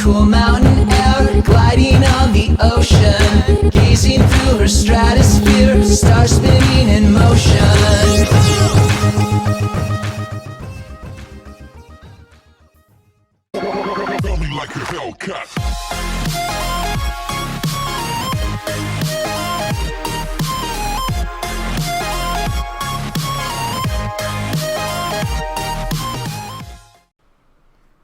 cool mountain air, gliding on the ocean, gazing through her stratosphere, stars spinning in motion. Tell me like a Hellcat.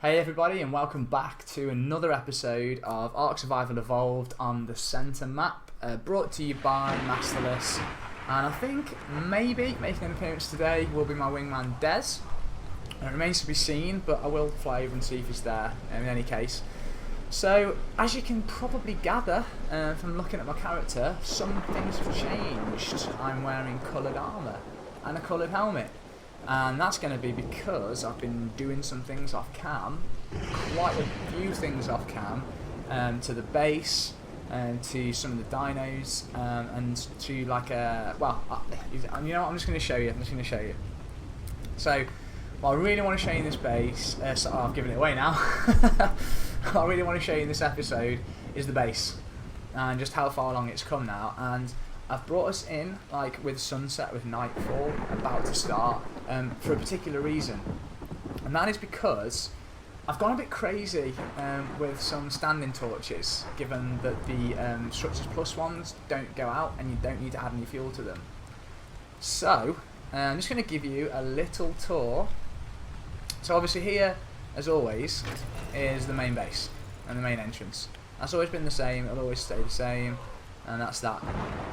Hey everybody, and welcome back to another episode of Ark Survival Evolved on the centre map, brought to you by Masterless. And I think maybe making an appearance today will be my wingman Des. It remains to be seen, but I will fly over and see if he's there in any case. So, as you can probably gather from looking at my character, some things have changed. I'm wearing coloured armour and a coloured helmet. And that's going to be because I've been doing some things off cam, quite a few things off cam, to the base, to some of the dinos, and to like a, you know what, I'm just going to show you, So, what I really want to show you in this base, I've given it away now, what I really want to show you in this episode is the base, and just how far along it's come now, and I've brought us in like with sunset, with nightfall about to start, for a particular reason, and that is because I've gone a bit crazy with some standing torches, given that the Structures Plus ones don't go out and you don't need to add any fuel to them. So I'm just going to give you a little tour. So obviously here, as always, is the main base and the main entrance. That's always been the same, it'll always stay the same. And that's that.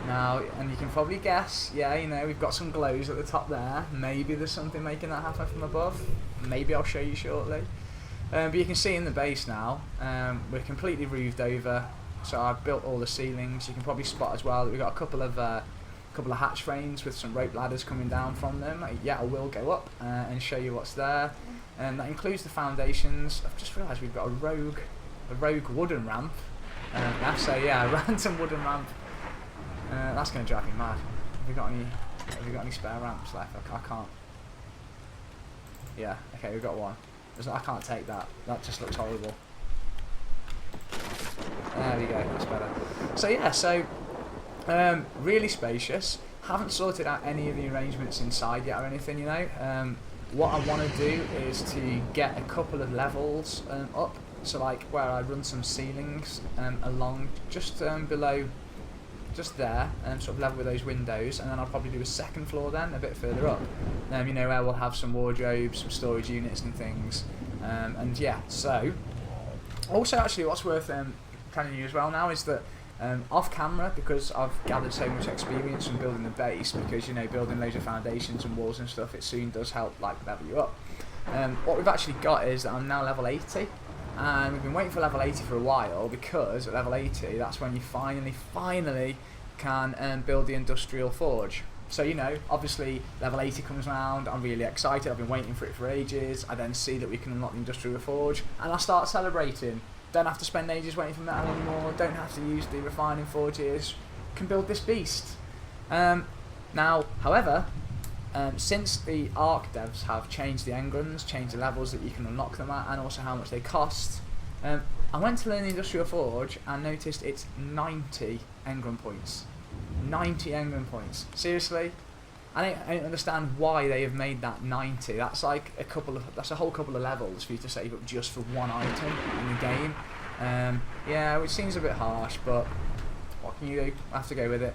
Now, and you can probably guess, yeah, you know, we've got some glows at the top there. Maybe there's something making that happen from above. Maybe I'll show you shortly. But you can see in the base now, we're completely roofed over. So I've built all the ceilings. You can probably spot as well that we've got a couple of hatch frames with some rope ladders coming down from them. Yeah, I will go up and show you what's there. And that includes the foundations. I've just realised we've got a rogue wooden ramp. So yeah, a random wooden ramp. That's going to drive me mad. Have you got any spare ramps left? I can't. Yeah, okay, we've got one. I can't take that. That just looks horrible. There we go. That's better. So yeah, really spacious. Haven't sorted out any of the arrangements inside yet or anything. You know, what I want to do is to get a couple of levels up. So like where I run some ceilings along just below, just there, sort of level with those windows, and then I'll probably do a second floor then, a bit further up. You know, where we'll have some wardrobes, some storage units and things. And yeah, so also actually what's worth telling you as well now is that off camera, because I've gathered so much experience from building the base, because you know, building loads of foundations and walls and stuff, it soon does help like level you up. What we've actually got is that I'm now level 80. And we've been waiting for level 80 for a while, because at level 80 that's when you finally can build the industrial forge. So you know, obviously level 80 comes around, I'm really excited, I've been waiting for it for ages. I then see that we can unlock the industrial forge and I start celebrating. Don't have to spend ages waiting for metal anymore, don't have to use the refining forges, can build this beast. Now however, since the Ark devs have changed the engrams, changed the levels that you can unlock them at, and also how much they cost, I went to learn the Industrial Forge and noticed it's 90 engram points. 90 engram points. Seriously? I don't understand why they have made that 90. That's like that's a whole couple of levels for you to save up just for one item in the game. Yeah, which seems a bit harsh, but what can you do? I have to go with it.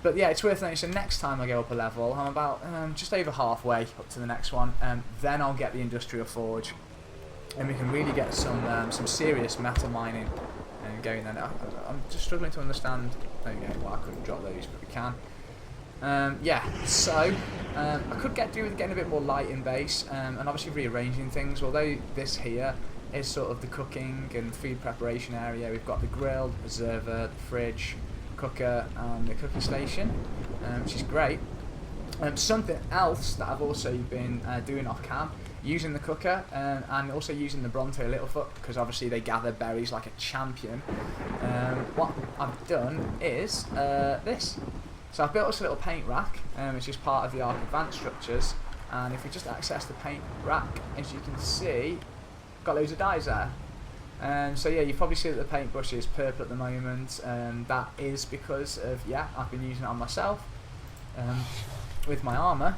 But yeah, it's worth noting, so next time I go up a level, I'm about just over halfway up to the next one, then I'll get the Industrial Forge, and we can really get some serious metal mining going then. I'm just struggling to understand, there you go, well I couldn't drop those, but we can. Yeah, so I could do with getting a bit more light in base, and obviously rearranging things, although this here is sort of the cooking and food preparation area. We've got the grill, the server, the fridge, cooker and the cooking station, which is great. Something else that I've also been doing off cam, using the cooker and also using the Bronto Littlefoot, because obviously they gather berries like a champion. What I've done is this. So I've built us a little paint rack, which is part of the Ark Advance structures, and if we just access the paint rack, as you can see, got loads of dyes there. So yeah, you probably see that the paintbrush is purple at the moment. That is because of, yeah, I've been using it on myself with my armour.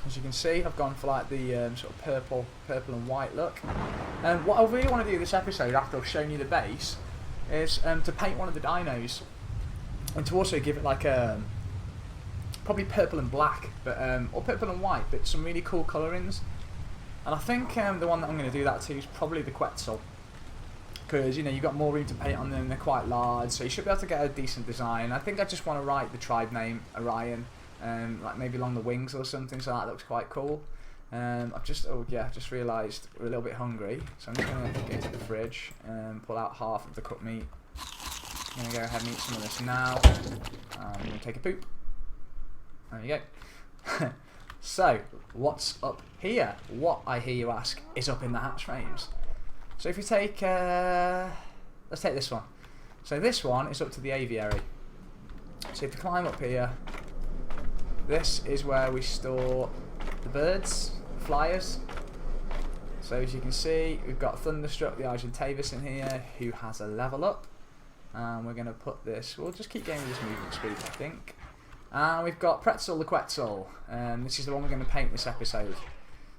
As you can see, I've gone for like the sort of purple and white look. What I really want to do this episode, after I've shown you the base, is to paint one of the dinos, and to also give it like a probably purple and black, but or purple and white, but some really cool colourings. And I think the one that I'm going to do that to is probably the Quetzal, because you know you've got more room to paint on them. They're quite large, so you should be able to get a decent design. I think I just want to write the tribe name Orion, like maybe along the wings or something, so that looks quite cool. I've just realised we're a little bit hungry, so I'm just going to go to the fridge and pull out half of the cooked meat. I'm going to go ahead and eat some of this now. I'm going to take a poop. There you go. So, what's up here? What, I hear you ask, is up in the hatch frames? So if you take, let's take this one. So this one is up to the aviary. So if you climb up here, this is where we store the birds, the flyers. So as you can see, we've got Thunderstruck, the Argentavis in here, who has a level up. And we're going to put this, we'll just keep going with this movement speed, I think. And we've got Pretzel the Quetzal, and this is the one we're going to paint this episode.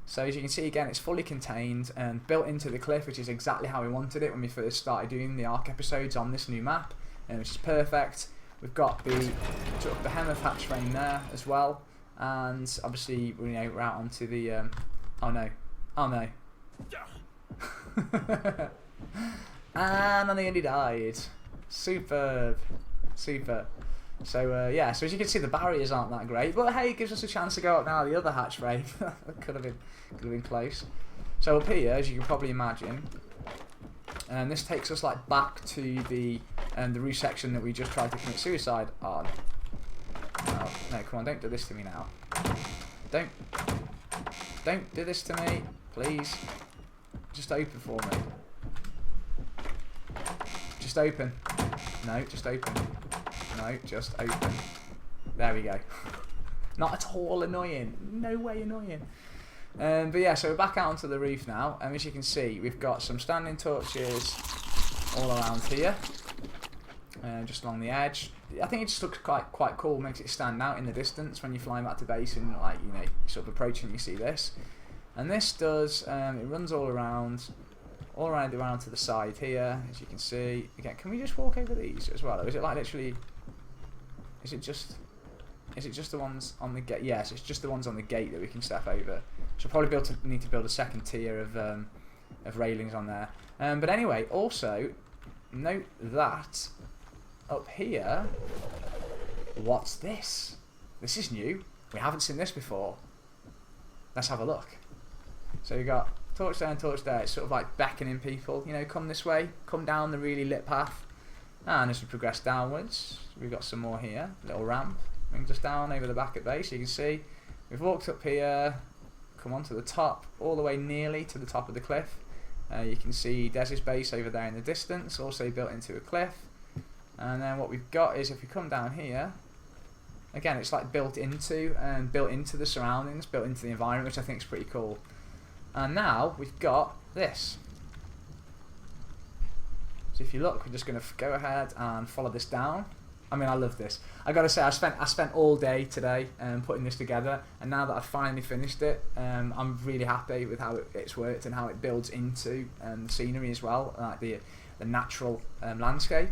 So as you can see again, it's fully contained and built into the cliff, which is exactly how we wanted it when we first started doing the Ark episodes on this new map, which is perfect. We've got the sort of behemoth hatch frame there as well, and obviously we're out onto the oh no, and I nearly died. Superb. So yeah, so as you can see, the barriers aren't that great, but hey, it gives us a chance to go up now the other hatch frame. could have been close. So up here, as you can probably imagine, and this takes us like back to the roof section that we just tried to commit suicide on. Oh, no, come on, don't do this to me now. Don't do this to me, please. Just open for me. Just open. No, just open. No, just open. There we go. Not at all annoying. No way annoying. But yeah, so we're back out onto the roof now, and as you can see, we've got some standing torches all around here, just along the edge. I think it just looks quite cool. Makes it stand out in the distance when you fly back to base and like you sort of approaching. You see this, and this does. It runs all around to the side here, as you can see. Again, can we just walk over these as well? Or is it like literally? Is it just the ones on the gate? Yes, it's just the ones on the gate that we can step over. So probably need to build a second tier of railings on there. But anyway, also note that up here, what's this? This is new. We haven't seen this before. Let's have a look. So you got torch there and torch there. It's sort of like beckoning people. Come this way. Come down the really lit path. And as we progress downwards, we've got some more here. Little ramp brings us down over the back at base. You can see we've walked up here, come on to the top, all the way nearly to the top of the cliff. You can see Des's base over there in the distance, also built into a cliff. And then what we've got is, if we come down here, again, it's like built into the surroundings, built into the environment, which I think is pretty cool. And now we've got this. So if you look, we're just going to go ahead and follow this down. I mean, I love this. I got to say, I spent all day today putting this together, and now that I've finally finished it, I'm really happy with how it's worked and how it builds into the scenery as well, like the natural landscape.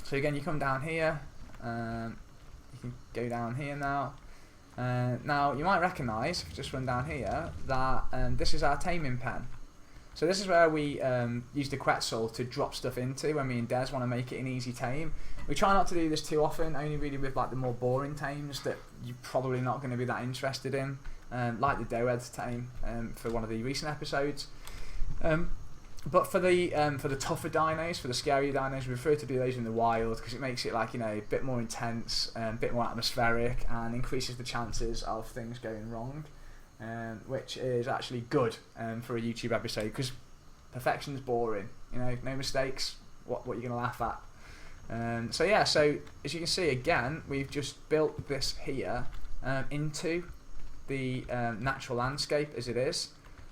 So again, you come down here. You can go down here now. Now you might recognise, if you just run down here, that this is our taming pen. So this is where we use the Quetzal to drop stuff into when me and Des want to make it an easy tame. We try not to do this too often, only really with like the more boring tames that you're probably not going to be that interested in, like the Doed's tame for one of the recent episodes. But for the tougher dinos, for the scary dinos, we prefer to do those in the wild because it makes it like a bit more intense, a bit more atmospheric, and increases the chances of things going wrong. Which is actually good for a YouTube episode, because perfection's boring. No mistakes. What you're gonna laugh at? So yeah. So as you can see, again, we've just built this here into the natural landscape as it is.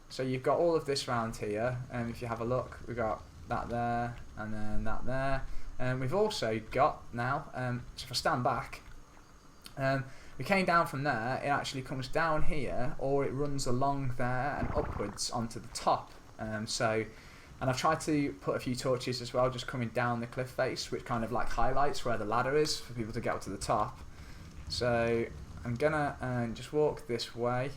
So you've got all of this round here, and if you have a look, we've got that there, and then that there. And we've also got now, so if I stand back, we came down from there, it actually comes down here, or it runs along there and upwards onto the top. And I've tried to put a few torches as well, just coming down the cliff face, which kind of like highlights where the ladder is for people to get up to the top. So I'm gonna just walk this way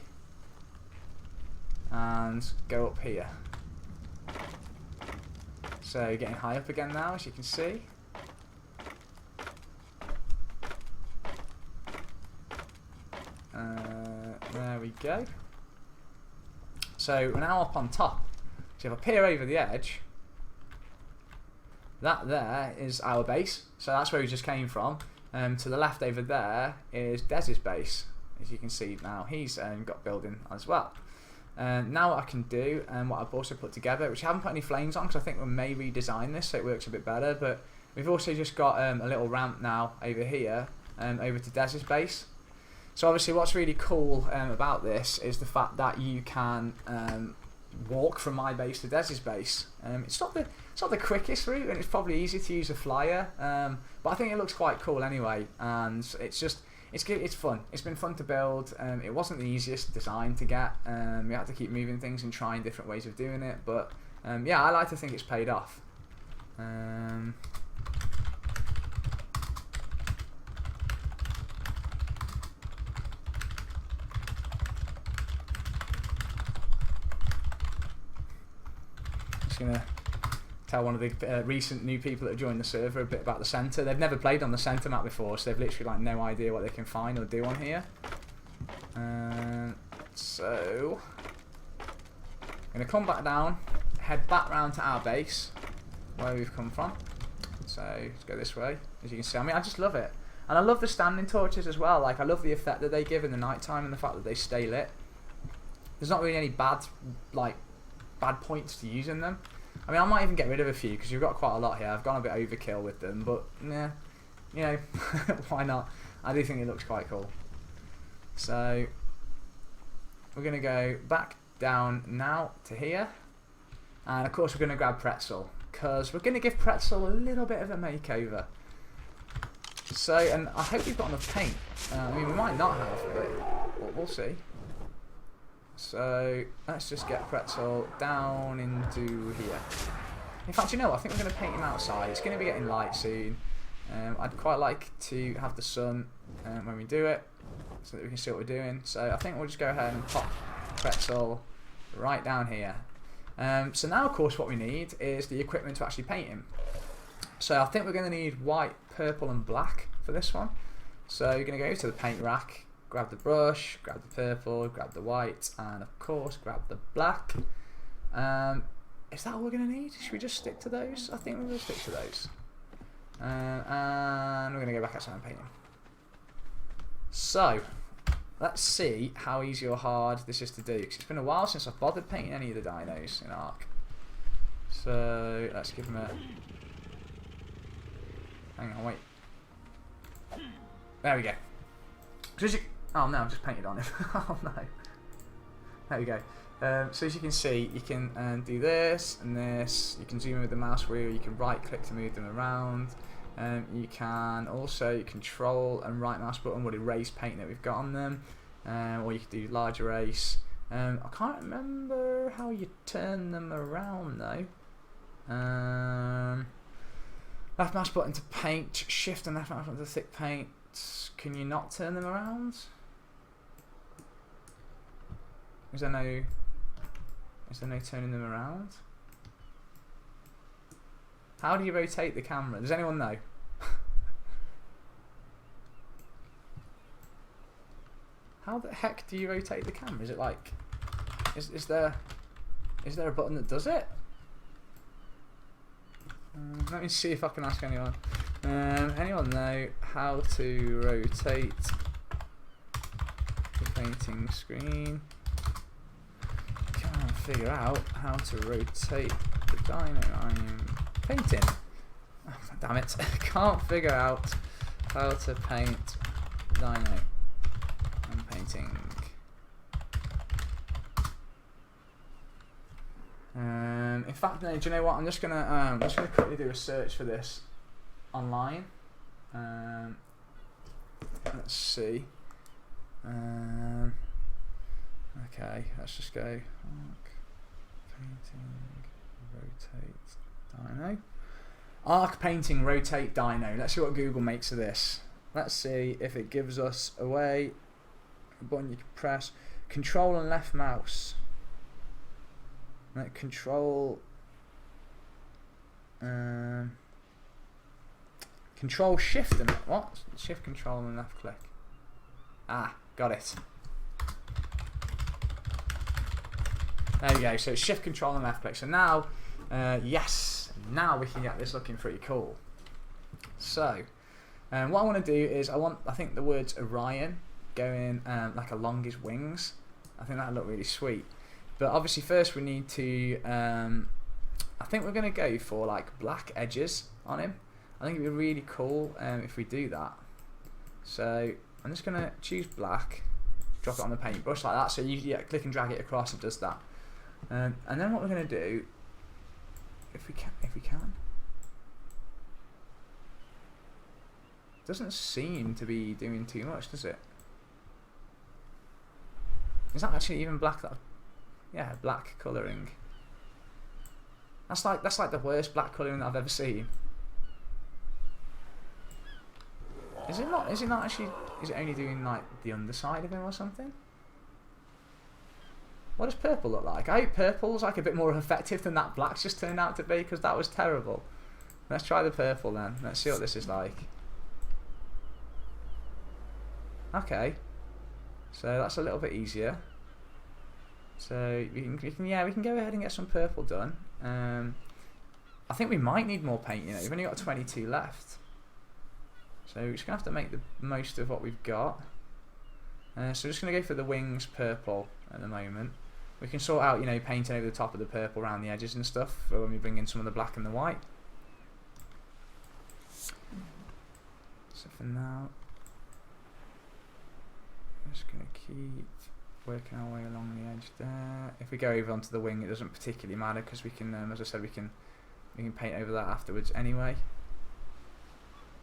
and go up here. So getting high up again now, as you can see. There we go. So we're now up on top. So if I peer over the edge, that there is our base. So that's where we just came from. To the left over there is Dez's base. As you can see now, he's got building as well. Now what I can do, and what I've also put together, which I haven't put any flames on because I think we may redesign this so it works a bit better, but we've also just got a little ramp now over here, over to Dez's base. So obviously what's really cool about this is the fact that you can walk from my base to Dez's base. It's not the quickest route, and it's probably easier to use a flyer, but I think it looks quite cool anyway, and it's fun. It's been fun to build. It wasn't the easiest design to get. We had to keep moving things and trying different ways of doing it, but yeah, I like to think it's paid off. Going to tell one of the recent new people that have joined the server a bit about the centre. They've never played on the centre map before, so they've literally like no idea what they can find or do on here. So I'm going to come back down, head back round to our base where we've come from. So let's go this way. As you can see, I mean, I just love it, and I love the standing torches as well. Like, I love the effect that they give in the night time and the fact that they stay lit. There's not really any bad points to using them. I mean, I might even get rid of a few because you've got quite a lot here. I've gone a bit overkill with them, but yeah, you know, why not? I do think it looks quite cool. So we're going to go back down now to here, and of course we're going to grab Quetzal because we're going to give Quetzal a little bit of a makeover. So, and I hope we've got enough paint. I mean, we might not have, but we'll see. So let's just get Quetzal down into here. In fact, you know what? I think we're going to paint him outside. It's going to be getting light soon. I'd quite like to have the sun when we do it, so that we can see what we're doing. So I think we'll just go ahead and pop Quetzal right down here. So now, of course, what we need is the equipment to actually paint him. So I think we're going to need white, purple and black for this one. So you're going to go to the paint rack, grab the brush, grab the purple, grab the white, and of course grab the black. Is that all we're going to need? Should we just stick to those? I think we're going to stick to those. And we're going to go back outside and paint them. So, let's see how easy or hard this is to do, because it's been a while since I've bothered painting any of the dinos in Ark. So, let's give them a... Hang on, wait. There we go. Oh no, I've just painted on him. Oh no. There we go. So as you can see, you can do this and this. You can zoom in with the mouse wheel. You can right click to move them around. You can also control and right mouse button would erase paint that we've got on them. Or you could do large erase. I can't remember how you turn them around though. Left mouse button to paint. Shift and left mouse button to thick paint. Can you not turn them around? Is there no turning them around? How do you rotate the camera? Does anyone know? How the heck do you rotate the camera? Is it like, is there a button that does it? Let me see if I can ask anyone. Anyone know how to rotate the painting screen? Can't figure out how to rotate the dino I'm painting. Oh, damn it. Can't figure out how to paint the dino I'm painting. In fact, no, do you know what? I'm just gonna quickly do a search for this online. Let's see. Okay, let's just go Ark painting rotate dino. Ark painting rotate dino. Let's see what Google makes of this. Let's see if it gives us a way. A button you can press. Control and left mouse. Like control. Control shift and what? Shift control and left click. Ah, got it. There we go. So shift control and left click. So now, yes, now we can get this looking pretty cool. So, what I want to do is I think the words Orion going like along his wings. I think that'd look really sweet. But obviously first we need to. I think we're going to go for like black edges on him. I think it'd be really cool if we do that. So I'm just going to choose black, drop it on the paintbrush like that. So you click and drag it across, it does that. And then what we're going to do, if we can, doesn't seem to be doing too much, does it? Is that actually even black? Yeah, black colouring. That's like the worst black colouring that I've ever seen. Is it not? Is it not actually? Is it only doing like the underside of him or something? What does purple look like? I hope purple's like a bit more effective than that black's just turned out to be, because that was terrible. Let's try the purple then. Let's see what this is like. Okay, so that's a little bit easier. So we can go ahead and get some purple done. I think we might need more paint. You know, we've only got 22 left, so we're just gonna have to make the most of what we've got. So we're just gonna go for the wings purple at the moment. We can sort out, you know, painting over the top of the purple around the edges and stuff for when we bring in some of the black and the white. So for now, I'm just gonna keep working our way along the edge there. If we go over onto the wing, it doesn't particularly matter because we can, as I said, we can paint over that afterwards anyway.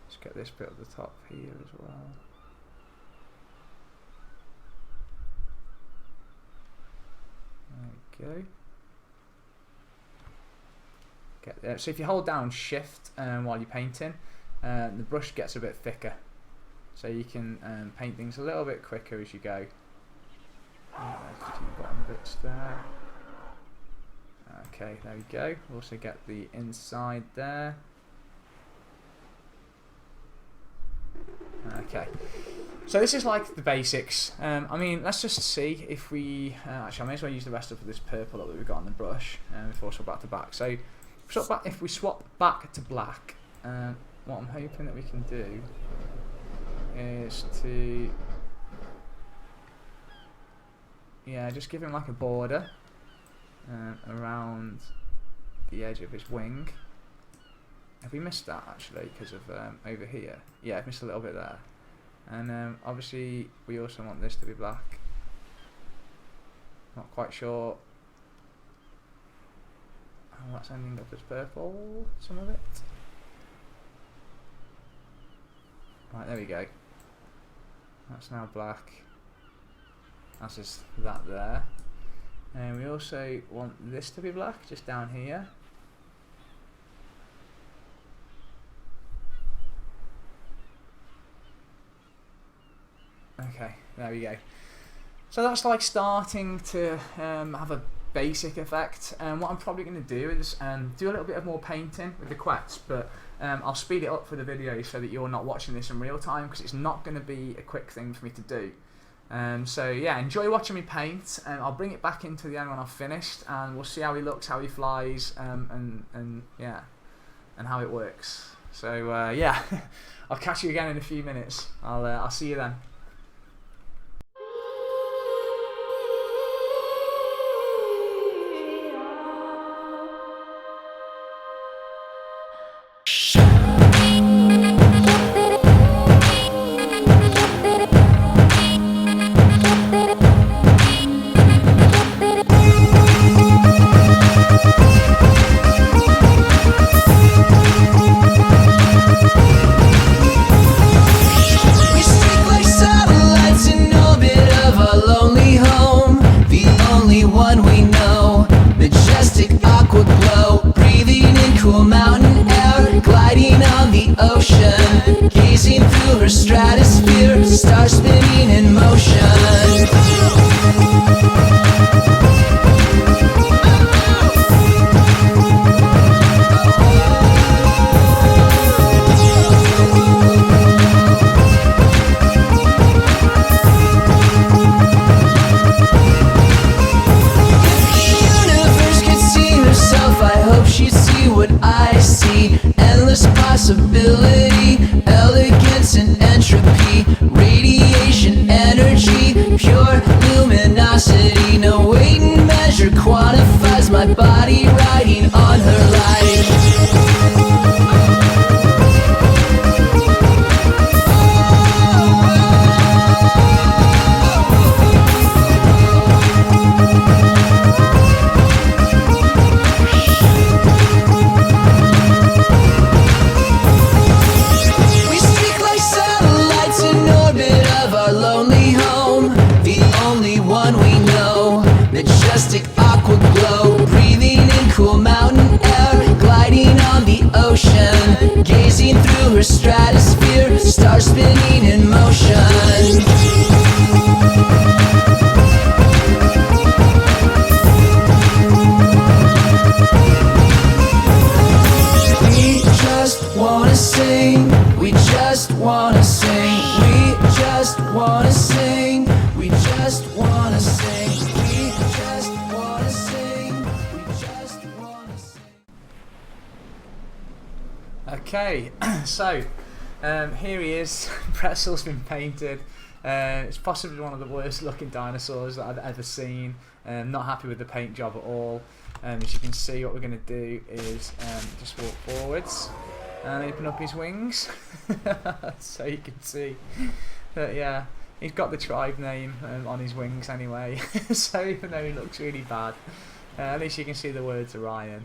Let's get this bit at the top here as well. There we go. So if you hold down Shift while you're painting, the brush gets a bit thicker, so you can paint things a little bit quicker as you go. There's the two bottom bits there. Okay, there we go. Also get the inside there. Okay, so this is like the basics. I mean, let's just see if we actually I may as well use the rest of this purple that we've got on the brush before we swap back to black. So if we swap back to black, what I'm hoping that we can do is to just give him like a border around the edge of his wing. Have we missed that actually because of over here? Yeah, I've missed a little bit there. And obviously we also want this to be black. Not quite sure how that's ending up as purple, some of it. Right, there we go. That's now black. That's just that there. And we also want this to be black, just down here. Okay, there we go. So that's like starting to have a basic effect. What I'm probably going to do is do a little bit of more painting with the Quetzal, but I'll speed it up for the video so that you're not watching this in real time, because it's not going to be a quick thing for me to do. So yeah, enjoy watching me paint, and I'll bring it back into the end when I've finished, and we'll see how he looks, how he flies, and yeah, and how it works. So yeah, I'll catch you again in a few minutes. I'll see you then. cool mountain air, gliding on the ocean, gazing through her stratosphere, stars spinning in motion. I hope she'd see what I see. Endless possibility, elegance and entropy, radiation, energy, pure luminosity. No weight and measure quantifies my body riding on her light. Majestic aqua glow, breathing in cool mountain air, gliding on the ocean, gazing through her stratosphere, stars spinning in motion. We just wanna sing, we just wanna sing, we just wanna sing, we just wanna sing. Okay, so here he is. Quetzal's been painted. It's possibly one of the worst looking dinosaurs that I've ever seen. Not happy with the paint job at all. As you can see, what we're going to do is just walk forwards and open up his wings so you can see that, yeah, he's got the tribe name on his wings anyway. So even though he looks really bad, at least you can see the words Orion.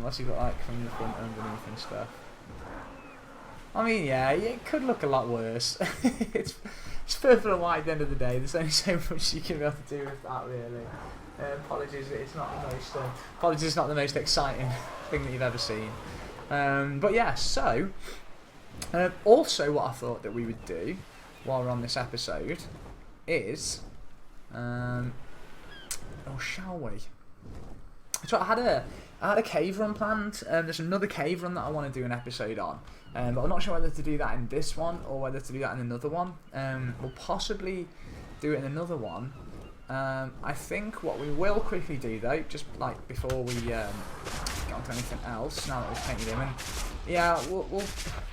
What's he look like from the front underneath and stuff? I mean, yeah, it could look a lot worse. it's purple and white at the end of the day. There's only so much you can be able to do with that, really. Apologies, it's not the most. Apologies, it's not the most exciting thing that you've ever seen. But yeah, so also what I thought that we would do while we're on this episode is, or shall we? So I had a cave run planned. There's another cave run that I want to do an episode on, but I'm not sure whether to do that in this one or whether to do that in another one. We'll possibly do it in another one. I think what we will quickly do though, just like before we get on to anything else, now that we've painted him, and yeah,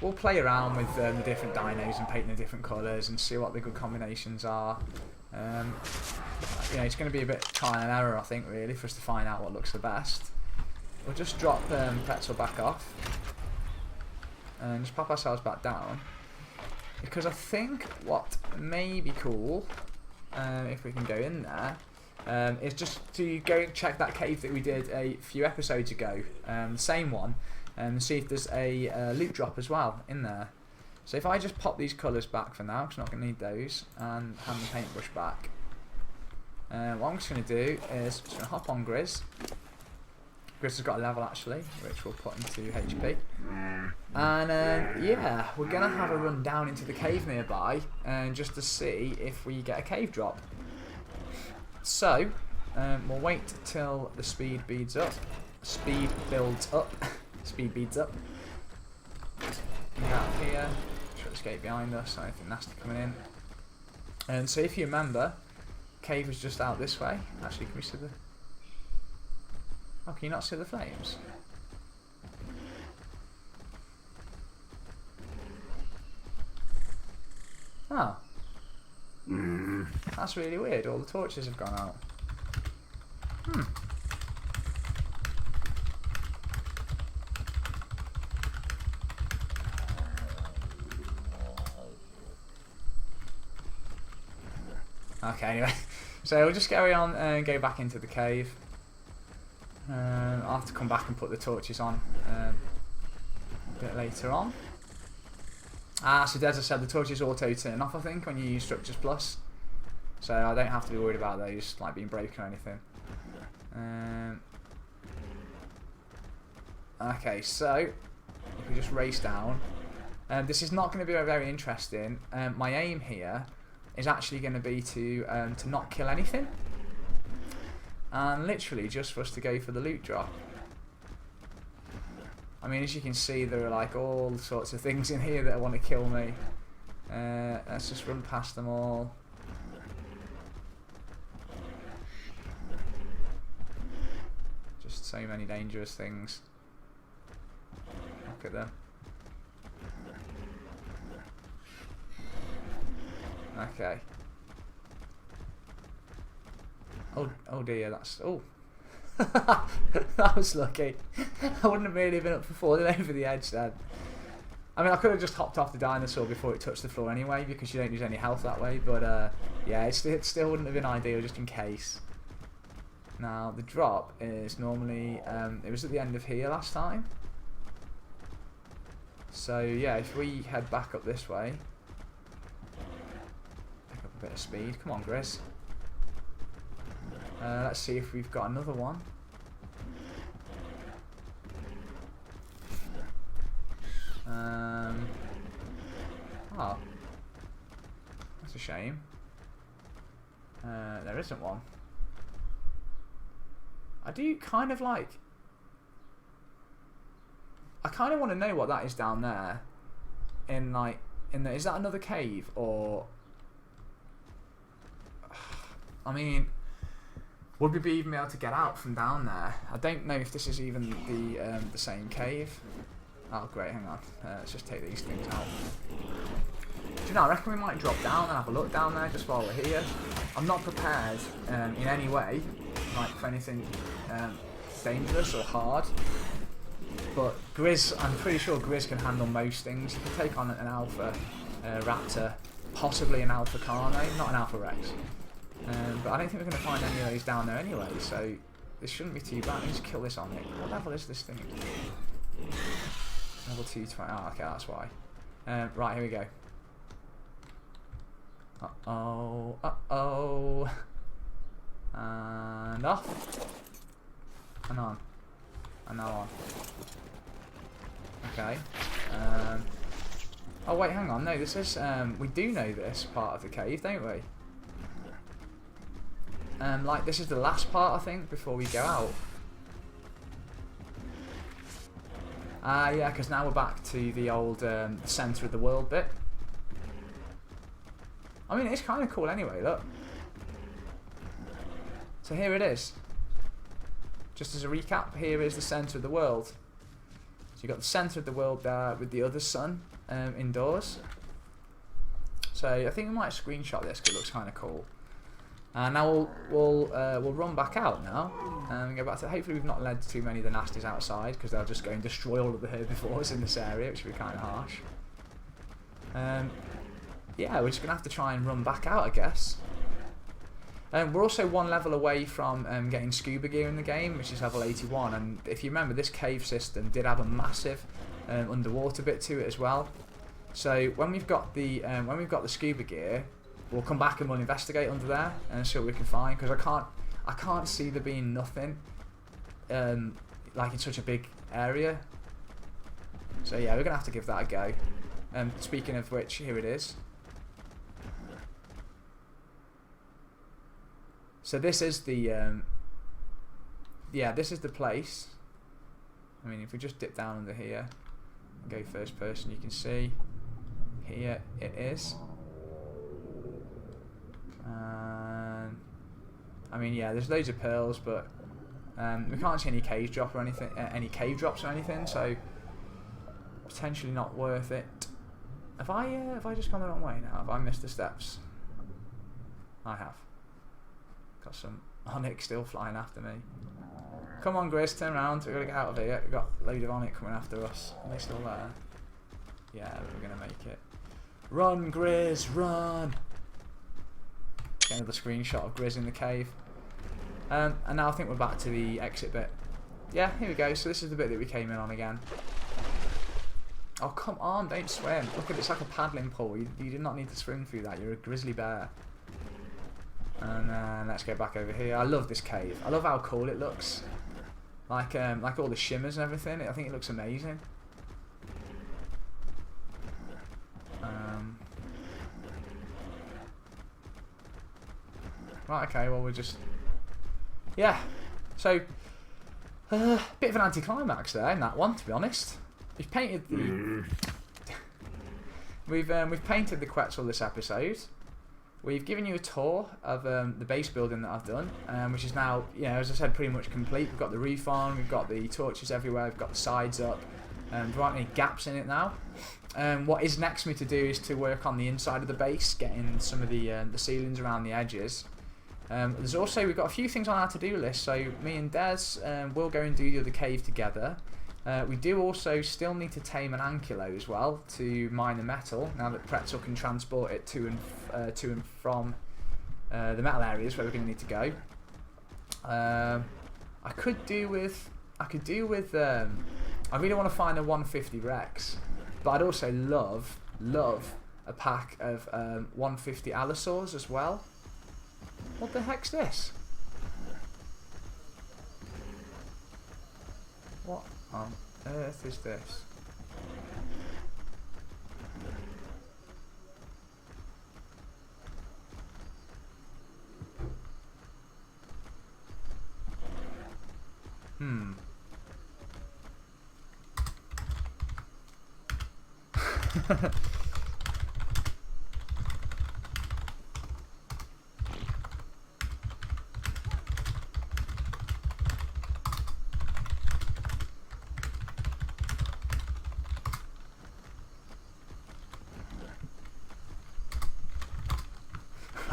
we'll play around with the different dinos and paint the different colours and see what the good combinations are. You know, it's going to be a bit trial and error, I think, really, for us to find out what looks the best. We'll just drop Quetzal back off and just pop ourselves back down, because I think what may be cool, if we can go in there, is just to go check that cave that we did a few episodes ago, the same one, and see if there's a loot drop as well in there. So if I just pop these colours back for now, because I'm not going to need those, and hand the paintbrush back, what I'm just going to do is just going to hop on Grizz. Grizz has got a level actually, which we'll put into HP. And yeah, we're going to have a run down into the cave nearby, just to see if we get a cave drop. So, we'll wait till the speed beads up. Speed builds up. Speed beads up. Get out of here. Shut this gate behind us, so anything nasty coming in. And so if you remember, cave is just out this way. Actually, can we see the... Oh, can you not see the flames? Oh. That's really weird. All the torches have gone out. Okay, anyway. So we'll just carry on and go back into the cave. I'll have to come back and put the torches on a bit later on. So as I said, the torches auto turn off, I think, when you use Structures Plus. So I don't have to be worried about those like being broken or anything. Okay, so if we just race down, this is not going to be very interesting. My aim here is actually going to be to not kill anything, and literally just for us to go for the loot drop. I mean, as you can see, there are like all sorts of things in here that want to kill me. Let's just run past them all. Just so many dangerous things. Look at them. Okay. Oh dear, that's... Oh. That was lucky. I wouldn't have really been up for falling over the edge then. I mean, I could have just hopped off the dinosaur before it touched the floor anyway, because you don't lose any health that way, but yeah, it still wouldn't have been ideal just in case. Now, the drop is normally... it was at the end of here last time. So yeah, if we head back up this way, pick up a bit of speed. Come on, Grizz. Let's see if we've got another one. Oh, that's a shame. There isn't one. I do kind of like... I kind of want to know what that is down there. In like, is that another cave or? I mean, would we be even able to get out from down there? I don't know if this is even the same cave. Oh great, hang on. Let's just take these things out. Do you know? I reckon we might drop down and have a look down there just while we're here. I'm not prepared in any way, like for anything dangerous or hard. But Grizz, I'm pretty sure Grizz can handle most things. He can take on an alpha raptor, possibly an alpha carno, not an alpha rex. But I don't think we're going to find any of those down there anyway, so this shouldn't be too bad. Let me just kill this on it. What level is this thing? Level 220. Oh, okay, that's why. Right, here we go. Uh-oh, uh-oh. And off. And on. And now on. Okay. Oh wait, hang on. No, this is... we do know this part of the cave, don't we? Like, this is the last part, I think, before we go out. Yeah, because now we're back to the old centre of the world bit. I mean, it's kind of cool anyway, look. So here it is. Just as a recap, here is the centre of the world. So you've got the centre of the world there with the other sun indoors. So I think we might screenshot this because it looks kind of cool. And now we'll run back out now and go back to. Hopefully we've not led too many of the nasties outside because they'll just go and destroy all of the herbivores in this area, which would be kind of harsh. Yeah, we're just gonna have to try and run back out, I guess. We're also one level away from getting scuba gear in the game, which is level 81. And if you remember, this cave system did have a massive underwater bit to it as well. So when we've got the scuba gear, we'll come back and we'll investigate under there and see what we can find. Because I can't see there being nothing like in such a big area. So yeah, we're gonna have to give that a go. Speaking of which, here it is. So this is the yeah, this is the place. I mean, if we just dip down under here and go first person, you can see here it is. I mean, yeah, there's loads of pearls, but we can't see any cave drop or anything, any cave drops or anything, so potentially not worth it. Have I just gone the wrong way now? Have I missed the steps? I have. Got some Onyx still flying after me. Come on, Grizz, turn around. We've got to get out of here. We've got a load of Onyx coming after us. Are they still there? Yeah, we're going to make it. Run, Grizz, run! Get another screenshot of Grizz in the cave. And now I think we're back to the exit bit. Yeah, here we go. So this is the bit that we came in on again. Oh, come on, don't swim. Look at it, it's like a paddling pool. You did not need to swim through that. You're a grizzly bear. And let's go back over here. I love this cave. I love how cool it looks. like all the shimmers and everything. I think it looks amazing. Right, okay, well we're just... Yeah, so... bit of an anticlimax there in that one, to be honest. We've painted the... we've painted the Quetzal this episode. We've given you a tour of the base building that I've done, which is now, you know, as I said, pretty much complete. We've got the roof on, we've got the torches everywhere, we've got the sides up. There aren't any gaps in it now. What is next for me to do is to work on the inside of the base, getting some of the ceilings around the edges. There's also, we've got a few things on our to-do list, so me and Des will go and do the other cave together. We do also still need to tame an ankylo as well to mine the metal, now that Quetzal can transport it to and from the metal areas where we're going to need to go. I could do with I really want to find a 150 Rex, but I'd also love a pack of 150 Allosaurs as well. What the heck's this? What on earth is this?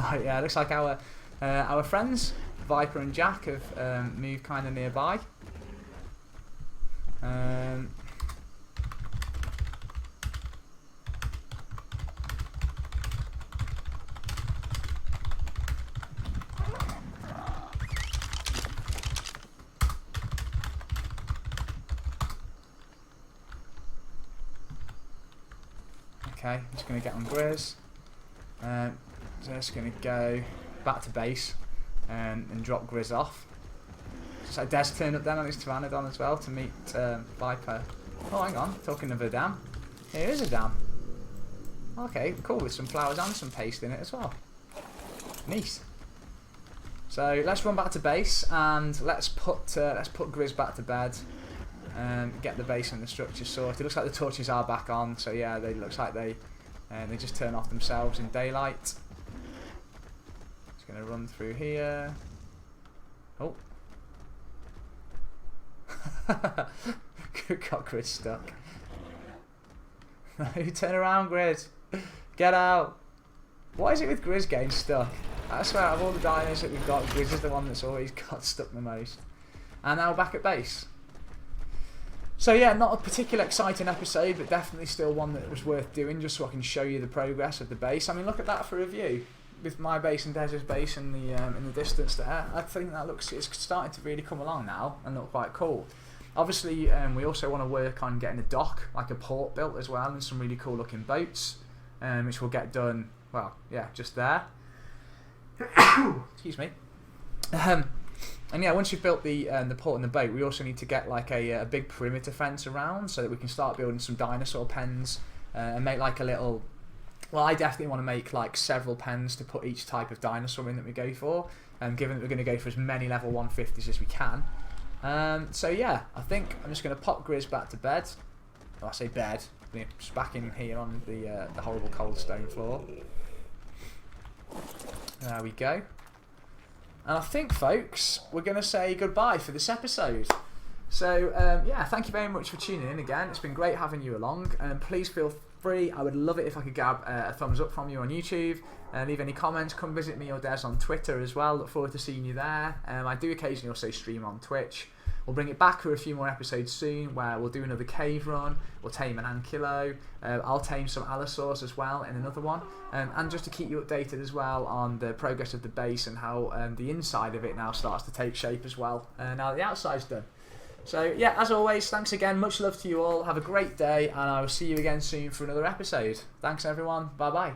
Right, yeah, looks like our friends Viper and Jack have moved kind of nearby. Okay, I'm just going to get on Grizz. Just going to go back to base and drop Grizz off. So Des turned up then on his Pteranodon as well to meet Viper. Oh, hang on, talking of a dam. Here is a dam. Okay, cool, with some flowers and some paste in it as well. Neat. So let's run back to base and let's put Grizz back to bed and get the base and the structure sorted. It looks like the torches are back on, so yeah, it looks like they just turn off themselves in daylight. Just gonna run through here. Oh. Got Grizz stuck. No, turn around, Grizz. Get out. What is it with Grizz getting stuck? I swear, out of all the dinos that we've got, Grizz is the one that's always got stuck the most. And now we're back at base. So yeah, not a particularly exciting episode, but definitely still one that was worth doing, just so I can show you the progress of the base. I mean, look at that for a view, with my base and Dez's base in the distance there. I think that it's starting to really come along now and look quite cool. Obviously, we also want to work on getting a dock, like a port built as well, and some really cool looking boats, which will get done, well, yeah, just there. Excuse me. And yeah, once you've built the port and the boat, we also need to get like a big perimeter fence around so that we can start building some dinosaur pens and make like a little... Well, I definitely want to make like several pens to put each type of dinosaur in that we go for, given that we're going to go for as many level 150s as we can. So yeah, I think I'm just going to pop Grizz back to bed. Well, I say bed, just back in here on the horrible cold stone floor. There we go. And I think, folks, we're going to say goodbye for this episode. So, yeah, thank you very much for tuning in again. It's been great having you along. Please feel free. I would love it if I could grab a thumbs up from you on YouTube. Leave any comments. Come visit me or Des on Twitter as well. Look forward to seeing you there. I do occasionally also stream on Twitch. We'll bring it back for a few more episodes soon where we'll do another cave run, we'll tame an ankylo, I'll tame some allosaurs as well in another one, and just to keep you updated as well on the progress of the base and how the inside of it now starts to take shape as well, now that the outside's done. So yeah, as always, thanks again, much love to you all, have a great day, and I will see you again soon for another episode. Thanks everyone, bye bye.